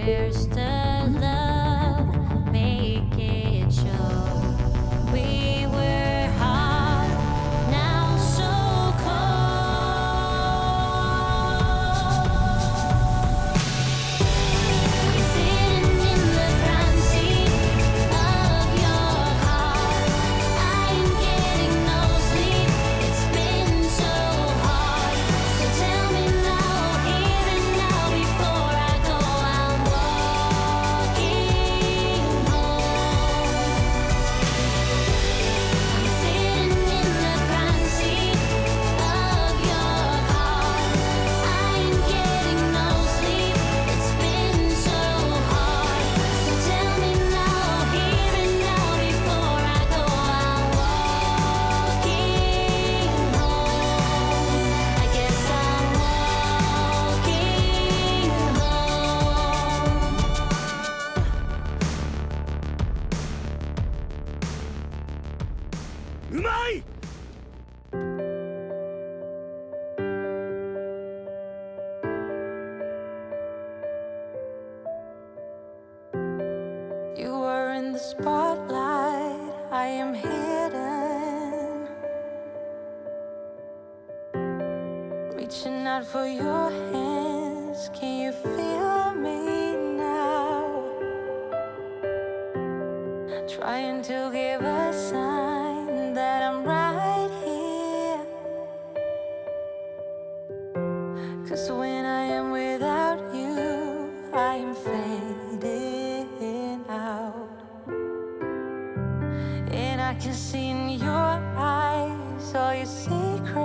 Where's the love? Make it show. We were hot, now so cold. Sitting in the front seat of your car. I am getting no sleep. It's been so hard. So tell me now, here and now, before I go, I'm walking home. I'm sitting in the front seat of your car. I am getting no sleep. It's been so hard. So tell me now, here and now, before I go, I'm walking home. I guess I'm walking home. うまい。You were in the spotlight, I am hidden. Reaching out for your hands, can you feel me now? Trying to give a sign that I'm right here. 'Cause when I am without you, I am fading out. And I can see in your eyes all your secrets.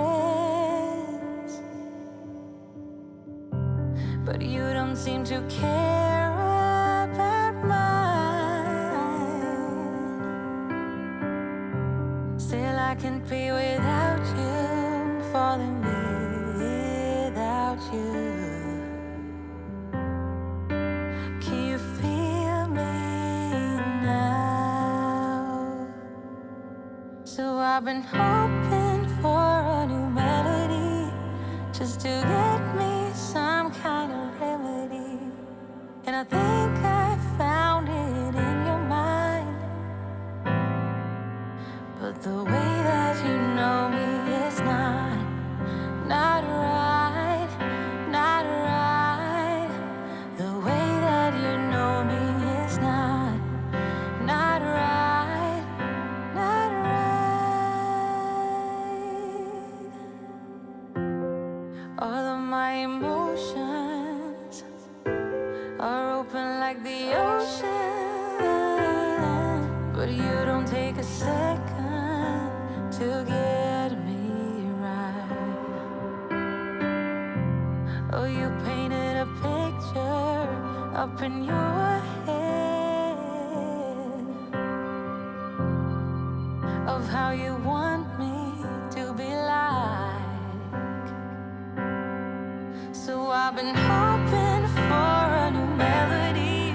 But you don't seem to care about mine. Still I can't be without you, falling without you. Can you feel me now? So I've been hoping for a new melody, just to get me some kind of remedy. And I think I found it in your mind. But the way that you know me is not right, not right. The way that you know me is not right, not right. All of my emotions are open like the ocean, but you don't take a second to get me right. Oh, you painted a picture up in your head of how you want me to be like. So I've been hoping for a new melody,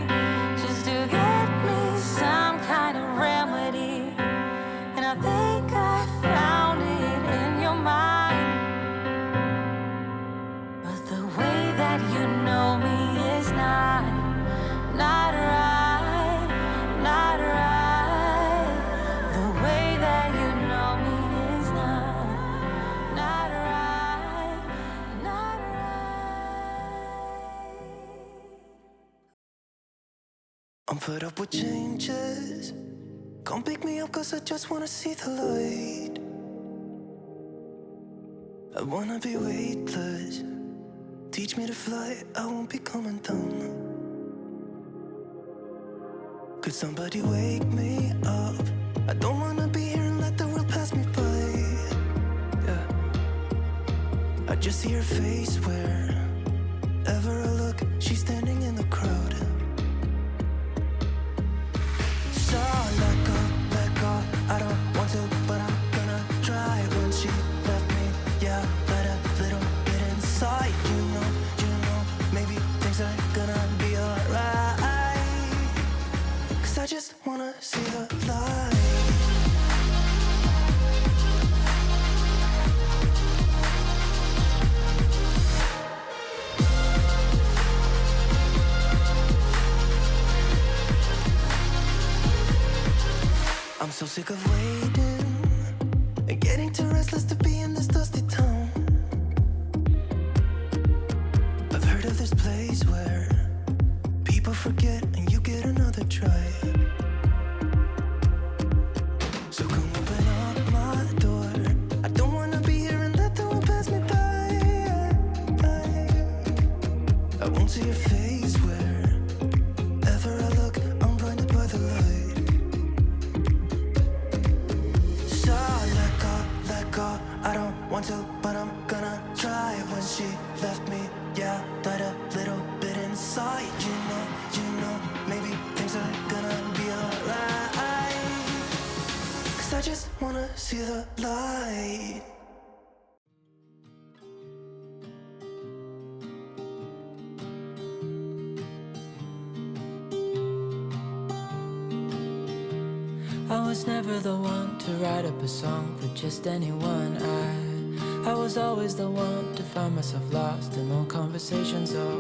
just to get me some kind of remedy. And I think I found it in your mind. But the way that you know me is not right, not right. The way that you know me is not right, not right. I'm fed up with changes. Come pick me up 'cause I just wanna see the light. I wanna be weightless. Teach me to fly, I won't be coming down. Could somebody wake me up? I don't wanna be here and let the world pass me by. Yeah, I just see her face wherever I look. She's standing in the crowd. So let go, I don't want to, but I'm gonna try. When she left me, yeah, let a little bit inside. You know, maybe things are gonna be alright. 'Cause I just wanna see the light. sick of waiting, getting too restless to be in this dusty town. I've heard of this place where people forget and you get another try. So come open up my door. I don't wanna be here and let the world pass me by. I won't see your face wherever I look. I'm blinded by the light. So let go. I don't want to, but I'm gonna try. When she left me, yeah, died a little bit inside. You know, maybe things are gonna be alright. 'Cause I just wanna see the light. I was never the one to write up a song for just anyone. I was always the one to find myself lost in old conversations. Oh,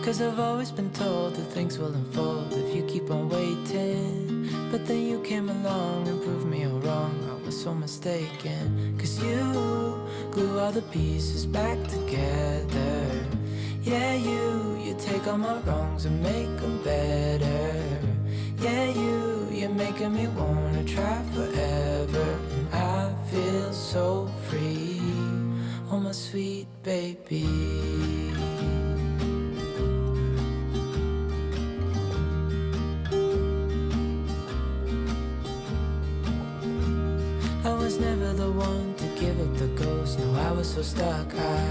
'cause I've always been told that things will unfold if you keep on waiting. But then you came along and proved me all wrong. I was so mistaken. 'Cause you glue all the pieces back together. Yeah, you take all my wrongs and make them better. Yeah, you're making me wanna try forever. And I feel so free, oh my sweet baby. I was never the one to give up the ghost. No, I was so stuck. I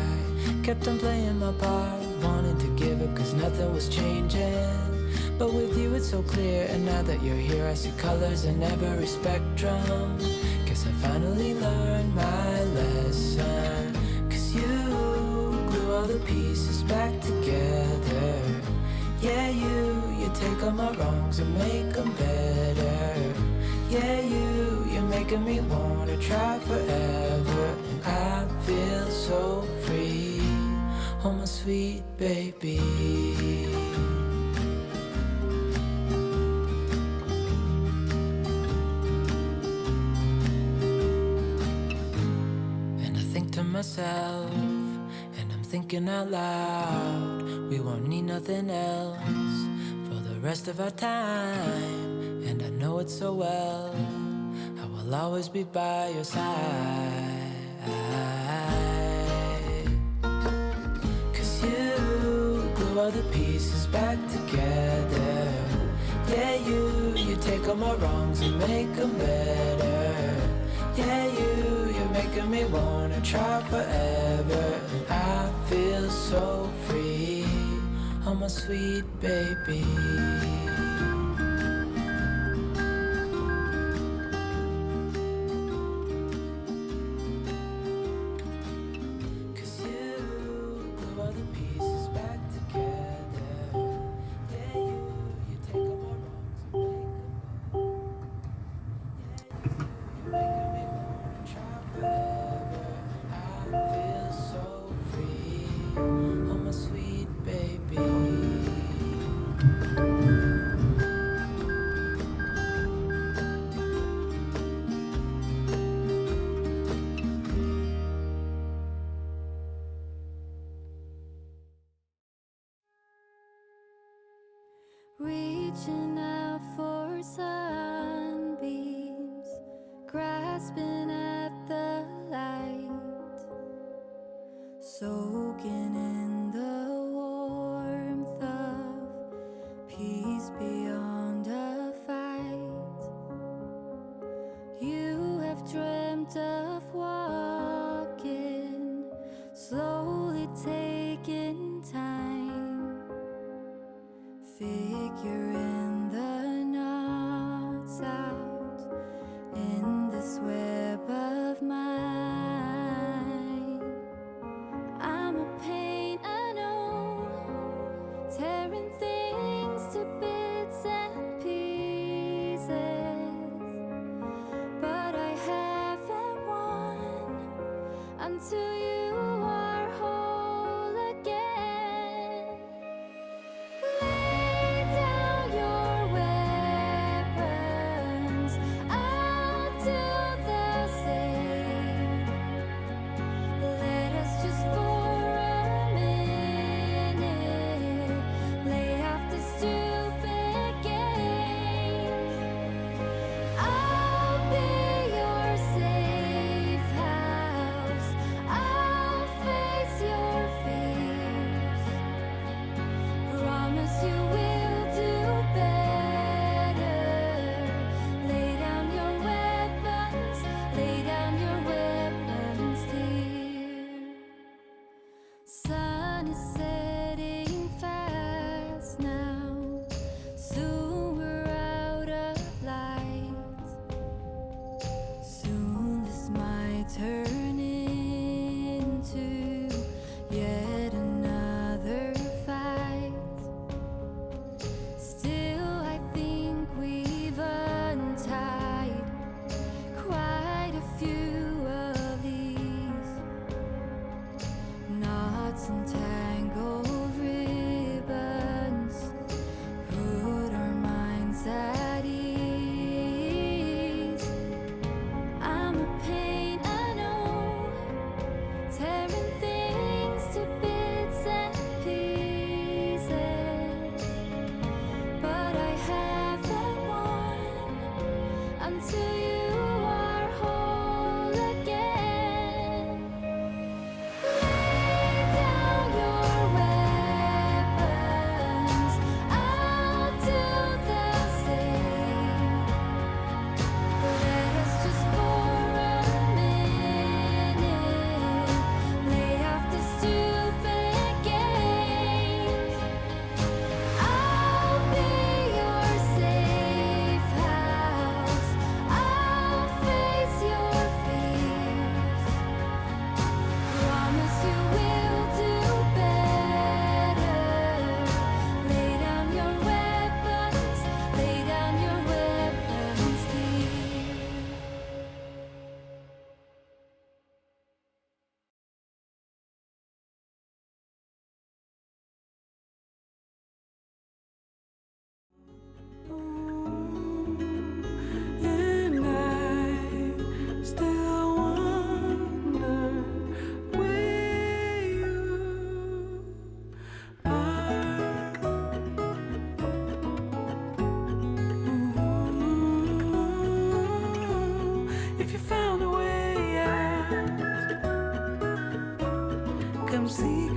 kept on playing my part, wanting to give up 'cause nothing was changing. But with you it's so clear, and now that you're here I see colors in every spectrum. Guess I finally learned my lesson. 'Cause you glue all the pieces back together. Yeah, you take all my wrongs and make them better. Yeah, you're making me wanna try forever. And I feel so free, oh my sweet baby. Myself, and I'm thinking out loud, we won't need nothing else for the rest of our time. And I know it so well, I will always be by your side. 'Cause you glue all the pieces back together. Yeah, you take all my wrongs and make them better. Yeah, you're making me wanna try forever. And I feel so free, oh my sweet baby. Reaching out for sunbeams, grasping at the light, soaking in the warmth of peace beyond a fight. You have dreamt of walking, slowly taking time, figuring the knots out in this web of mine. I'm a pain, I know, tearing things to bits and pieces, but I haven't won until you are whole again. Lay down your weapons, I'll knots and tangled ribbons put our minds at ease. I'm a pain, I know, tearing things to bits and pieces, but I haven't won until you are whole again. Lay down your weapons, I'll do the same. Let us just for a minute lay off the stupid games. I'll be your safe house, I'll face your fears. Promise you will do better. Lay down your weapons, lay down your weapons, dear. And I still wonder where you are. If you found a way out, come see.